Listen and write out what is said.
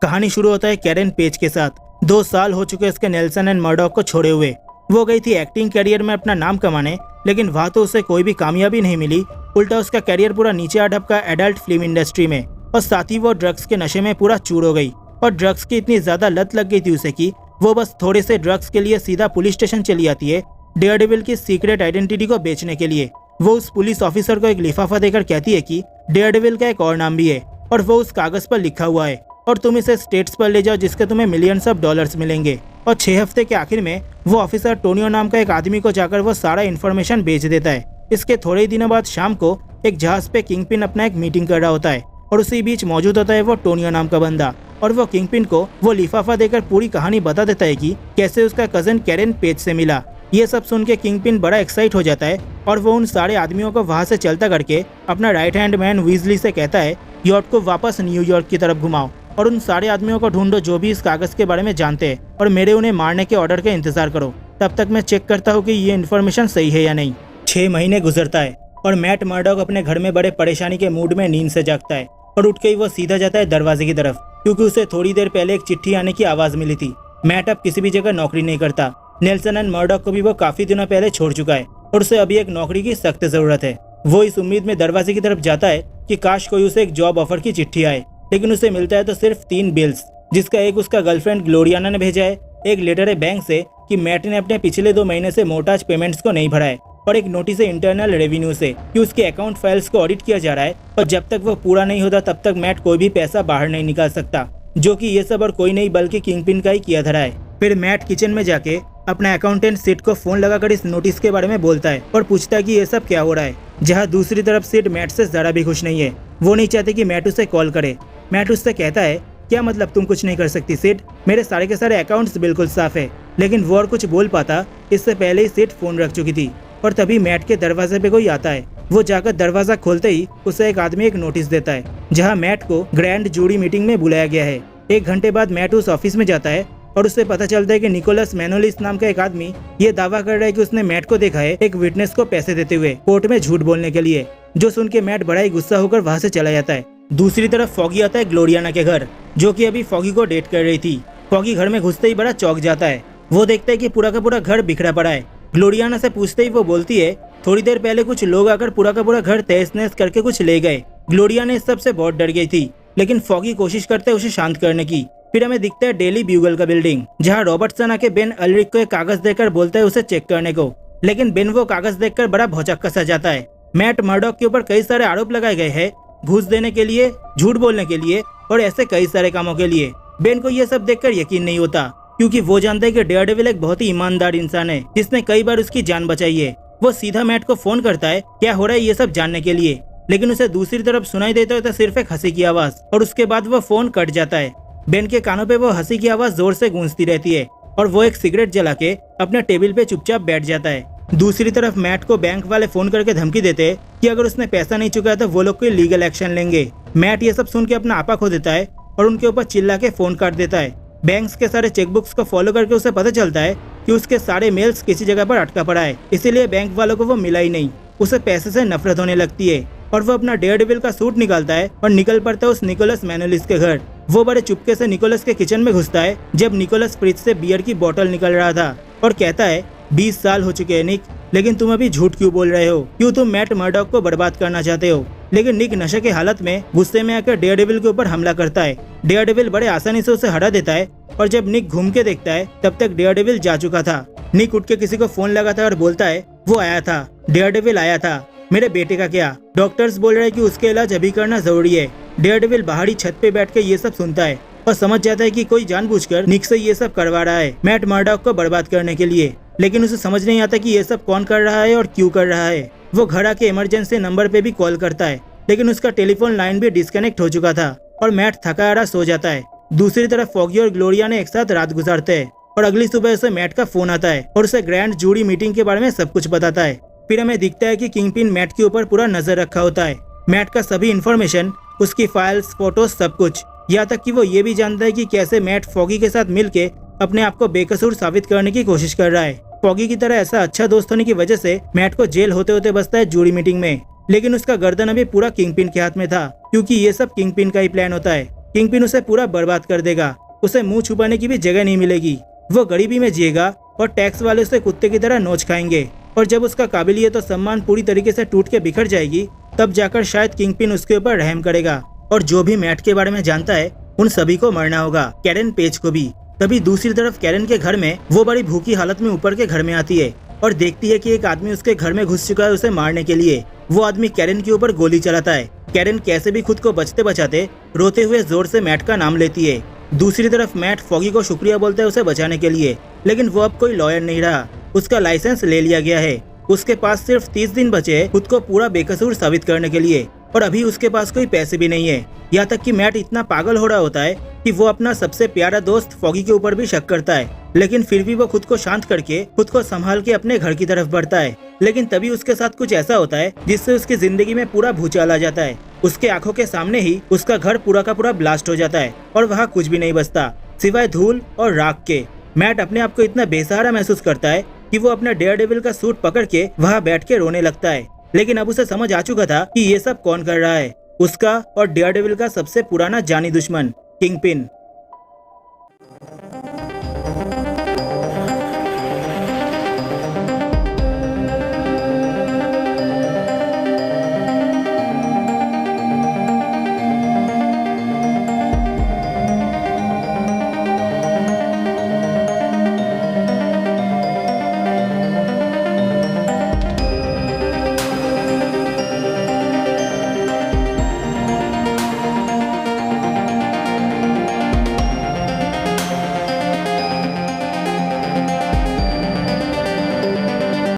कहानी शुरू होता है कैरेन पेज के साथ। 2 साल हो चुके उसके नेल्सन एंड मर्डॉक को छोड़े हुए। वो गई थी एक्टिंग करियर में अपना नाम कमाने, लेकिन वहाँ तो उसे कोई भी कामयाबी नहीं मिली। उल्टा उसका करियर पूरा नीचे आ ढपका एडल्ट फिल्म इंडस्ट्री में, और साथ ही वो ड्रग्स के नशे में पूरा चूर हो गई। और ड्रग्स की इतनी ज्यादा लत लग गई थी उसे कि वो बस थोड़े से ड्रग्स के लिए सीधा पुलिस स्टेशन चली आती है, डेयरडेविल की सीक्रेट आइडेंटिटी को बेचने के लिए। वो उस पुलिस ऑफिसर को एक लिफाफा देकर कहती है कि डेयरडेविल का एक और नाम भी है और वो उस कागज पर लिखा हुआ है, और तुम इसे स्टेट्स पर ले जाओ जिसके तुम्हें मिलियंस ऑफ डॉलर्स मिलेंगे। और 6 हफ्ते के आखिर में वो ऑफिसर टोनियो नाम का एक आदमी को जाकर वो सारा इन्फॉर्मेशन बेच देता है। इसके थोड़े ही दिनों बाद शाम को एक जहाज पे किंगपिन अपना एक मीटिंग कर रहा होता है, और उसी बीच मौजूद होता है वो टोनियो नाम का बंदा, और वो किंगपिन को वो लिफाफा देकर पूरी कहानी बता देता है कि कैसे उसका कजन कैरेन पेज से मिला। ये सब सुन के किंगपिन बड़ा एक्साइट हो जाता है, और वो उन सारे आदमियों को वहाँ से चलता करके अपना राइट हैंड मैन वीजली से कहता है यॉर्क को वापस न्यूयॉर्क की तरफ घुमाओ, और उन सारे आदमियों को ढूंढो जो भी इस कागज के बारे में जानते हैं, और मेरे उन्हें मारने के ऑर्डर का इंतजार करो। तब तक मैं चेक करता हूँ कि ये इन्फॉर्मेशन सही है या नहीं। 6 महीने गुजरता है और मैट मर्डॉक अपने घर में बड़े परेशानी के मूड में नींद से जागता है, और उठ के ही वो सीधा जाता है दरवाजे की तरफ, क्योंकि उसे थोड़ी देर पहले एक चिट्ठी आने की आवाज मिली थी। मैट अब किसी भी जगह नौकरी नहीं करता। नेल्सन एंड मर्डॉक को भी वो काफी दिनों पहले छोड़ चुका है, और उसे अभी एक नौकरी की सख्त जरूरत है। वो इस उम्मीद में दरवाजे की तरफ जाता है कि काश कोई उसे एक जॉब ऑफर की चिट्ठी आए, लेकिन उसे मिलता है तो सिर्फ 3 बिल्स, जिसका एक उसका गर्लफ्रेंड ग्लोरियाना ने भेजा है, एक लेटर है बैंक से कि मैट ने अपने पिछले 2 महीने से मोर्टाज पेमेंट्स को नहीं भरा है, और एक नोटिस है इंटरनल रेवेन्यू से कि उसके अकाउंट फाइल्स को ऑडिट किया जा रहा है, और जब तक वो पूरा नहीं होता तब तक मैट कोई भी पैसा बाहर नहीं निकाल सकता, जो कि ये सब और कोई नहीं बल्कि किंगपिन का ही किया धरा है। फिर मैट किचन में जाके अपना अकाउंटेंट सिड को फोन लगाकर इस नोटिस के बारे में बोलता है और पूछता है कि ये सब क्या हो रहा है, जहाँ दूसरी तरफ सिड मैट से जरा भी खुश नहीं है। वो नहीं चाहते कि मैट उसे कॉल करे। मैट उससे कहता है क्या मतलब तुम कुछ नहीं कर सकती सिड, मेरे सारे के सारे अकाउंट्स बिल्कुल साफ है। लेकिन वो और कुछ बोल पाता इससे पहले ही सिड फोन रख चुकी थी, और तभी मैट के दरवाजे पे कोई आता है। वो जाकर दरवाजा खोलते ही उसे एक आदमी एक नोटिस देता है, जहाँ मैट को ग्रैंड जूरी मीटिंग में बुलाया गया है। 1 घंटे बाद मैट उस ऑफिस में जाता है, और उससे पता चलता है कि निकोलस मैनोलिस नाम का एक आदमी ये दावा कर रहा है कि उसने मैट को देखा है एक विटनेस को पैसे देते हुए कोर्ट में झूठ बोलने के लिए, जो सुन के मैट बड़ा ही गुस्सा होकर वहाँ से चला जाता है। दूसरी तरफ फॉगी आता है ग्लोरियाना के घर, जो कि अभी फॉगी को डेट कर रही थी। फॉगी घर में घुसते ही बड़ा चौंक जाता है। वो देखता है कि पूरा का पूरा घर बिखरा पड़ा है। ग्लोरियाना से पूछते ही वो बोलती है थोड़ी देर पहले कुछ लोग आकर पूरा का पूरा घर तहस नहस करके कुछ ले गए। ग्लोरियाना इस सब से बहुत डर गई थी, लेकिन फॉगी कोशिश करते उसे शांत करने की। फिर हमें दिखता है डेली ब्यूगल का बिल्डिंग, जहाँ रॉबर्टसन आके बेन अल्रिक को एक कागज देकर बोलता है उसे चेक करने को, लेकिन बेन वो कागज देखकर बड़ा भौचक्का सा जाता है। मैट मर्डॉक के ऊपर कई सारे आरोप लगाए गए हैं, घूस देने के लिए, झूठ बोलने के लिए और ऐसे कई सारे कामों के लिए। बेन को ये सब देखकर यकीन नहीं होता, क्योंकि वो जानता है कि डेयरडेविल एक बहुत ही ईमानदार इंसान है जिसने कई बार उसकी जान बचाई है। वो सीधा मैट को फोन करता है क्या हो रहा है ये सब जानने के लिए, लेकिन उसे दूसरी तरफ सुनाई देता है तो सिर्फ एक हंसी की आवाज, और उसके बाद वो फोन कट जाता है। बेन के कानों पे वो हंसी की आवाज जोर से गूंजती रहती है, और वो एक सिगरेट जला के अपने टेबल पे चुपचाप बैठ जाता है। दूसरी तरफ मैट को बैंक वाले फोन करके धमकी देते हैं कि अगर उसने पैसा नहीं चुकाया तो वो लोग कोई लीगल एक्शन लेंगे। मैट ये सब सुन के अपना आपा खो देता है और उनके ऊपर चिल्ला के फोन काट देता है। बैंक्स के सारे चेकबुक्स को फॉलो करके उसे पता चलता है कि उसके सारे मेल्स किसी जगह पर अटका पड़ा है, इसीलिए बैंक वालों को वो मिला ही नहीं। उसे पैसे से नफरत होने लगती है, और वो अपना डेयरडेविल का सूट निकालता है और निकल पड़ता है उस निकोलस मैनोलिस के घर। वो बड़े चुपके से निकोलस के किचन में घुसता है जब निकोलस फ्रिज से बियर की बोतल निकल रहा था, और कहता है 20 साल हो चुके हैं निक, लेकिन तुम अभी झूठ क्यों बोल रहे हो? क्यों तुम मैट मर्डॉक को बर्बाद करना चाहते हो? लेकिन निक नशे के हालत में गुस्से में आकर डेयरडेविल के ऊपर हमला करता है। डेयरडेविल बड़े आसानी से उसे हटा देता है, और जब निक घूम के देखता है तब तक डेयरडेविल जा चुका था। निक उठ के किसी को फोन लगाता है और बोलता है वो आया था, डेयरडेविल आया था। मेरे बेटे का क्या? डॉक्टर्स बोल रहे हैं कि उसके इलाज अभी करना जरूरी है। डेयरडेविल बाहरी छत पे बैठ के ये सब सुनता है और समझ जाता है कि कोई जानबूझकर निक से ये सब करवा रहा है मैट मर्डॉक को बर्बाद करने के लिए, लेकिन उसे समझ नहीं आता कि ये सब कौन कर रहा है और क्यों कर रहा है। वो घर आके इमरजेंसी नंबर पे भी कॉल करता है, लेकिन उसका टेलीफोन लाइन भी डिस्कनेक्ट हो चुका था, और मैट थका हारा सो जाता है। दूसरी तरफ फॉगी और ग्लोरियाना एक साथ रात गुजारते हैं, और अगली सुबह उसे मैट का फोन आता है और उसे ग्रैंड जूरी मीटिंग के बारे में सब कुछ बताता है। फिर हमें दिखता है कि किंगपिन मैट के ऊपर पूरा नजर रखा होता है। मैट का सभी इन्फॉर्मेशन, उसकी फाइल्स, फोटोज, सब कुछ, यहाँ तक कि वो ये भी जानता है कि कैसे मैट फॉगी के साथ मिलके अपने आप को बेकसूर साबित करने की कोशिश कर रहा है। फॉगी की तरह ऐसा अच्छा दोस्त होने की वजह से मैट को जेल होते होते बचता है जूरी मीटिंग में, लेकिन उसका गर्दन अभी पूरा किंगपिन के हाथ में था, क्योंकि ये सब किंगपिन का ही प्लान होता है। किंगपिन उसे पूरा बर्बाद कर देगा। उसे मुंह छुपाने की भी जगह नहीं मिलेगी। वो गरीबी में जिएगा और टैक्स वाले उसे कुत्ते की तरह नोच खाएंगे। और जब उसका काबिलियत और सम्मान पूरी तरीके से टूट के बिखर जाएगी, तब जाकर शायद किंगपिन उसके ऊपर रहम करेगा। और जो भी मैट के बारे में जानता है उन सभी को मरना होगा, कैरेन पेज को भी। तभी दूसरी तरफ कैरेन के घर में वो बड़ी भूखी हालत में ऊपर के घर में आती है और देखती है कि एक आदमी उसके घर में घुस चुका है उसे मारने के लिए। वो आदमी कैरेन के ऊपर गोली चलाता है। कैरेन कैसे भी खुद को बचते बचाते रोते हुए जोर से मैट का नाम लेती है। दूसरी तरफ मैट फॉगी को शुक्रिया बोलता है उसे बचाने के लिए, लेकिन वो अब कोई लॉयर नहीं रहा। उसका लाइसेंस ले लिया गया है। उसके पास सिर्फ 30 दिन बचे हैं खुद को पूरा बेकसूर साबित करने के लिए, और अभी उसके पास कोई पैसे भी नहीं है। यहाँ तक कि मैट इतना पागल हो रहा होता है कि वो अपना सबसे प्यारा दोस्त फॉगी के ऊपर भी शक करता है, लेकिन फिर भी वो खुद को शांत करके खुद को संभाल के अपने घर की तरफ बढ़ता है। लेकिन तभी उसके साथ कुछ ऐसा होता है जिससे उसकी जिंदगी में पूरा भूचाल आ जाता है। उसके आंखों के सामने ही उसका घर पूरा का पूरा ब्लास्ट हो जाता है और वहाँ कुछ भी नहीं बचता सिवाय धूल और राख के। मैट अपने आप को इतना बेसहारा महसूस करता है कि वो अपना डेयरडेविल का सूट पकड़ के वहाँ बैठ के रोने लगता है। लेकिन अब उसे समझ आ चुका था कि ये सब कौन कर रहा है, उसका और डेयरडेविल का सबसे पुराना जानी दुश्मन किंगपिन।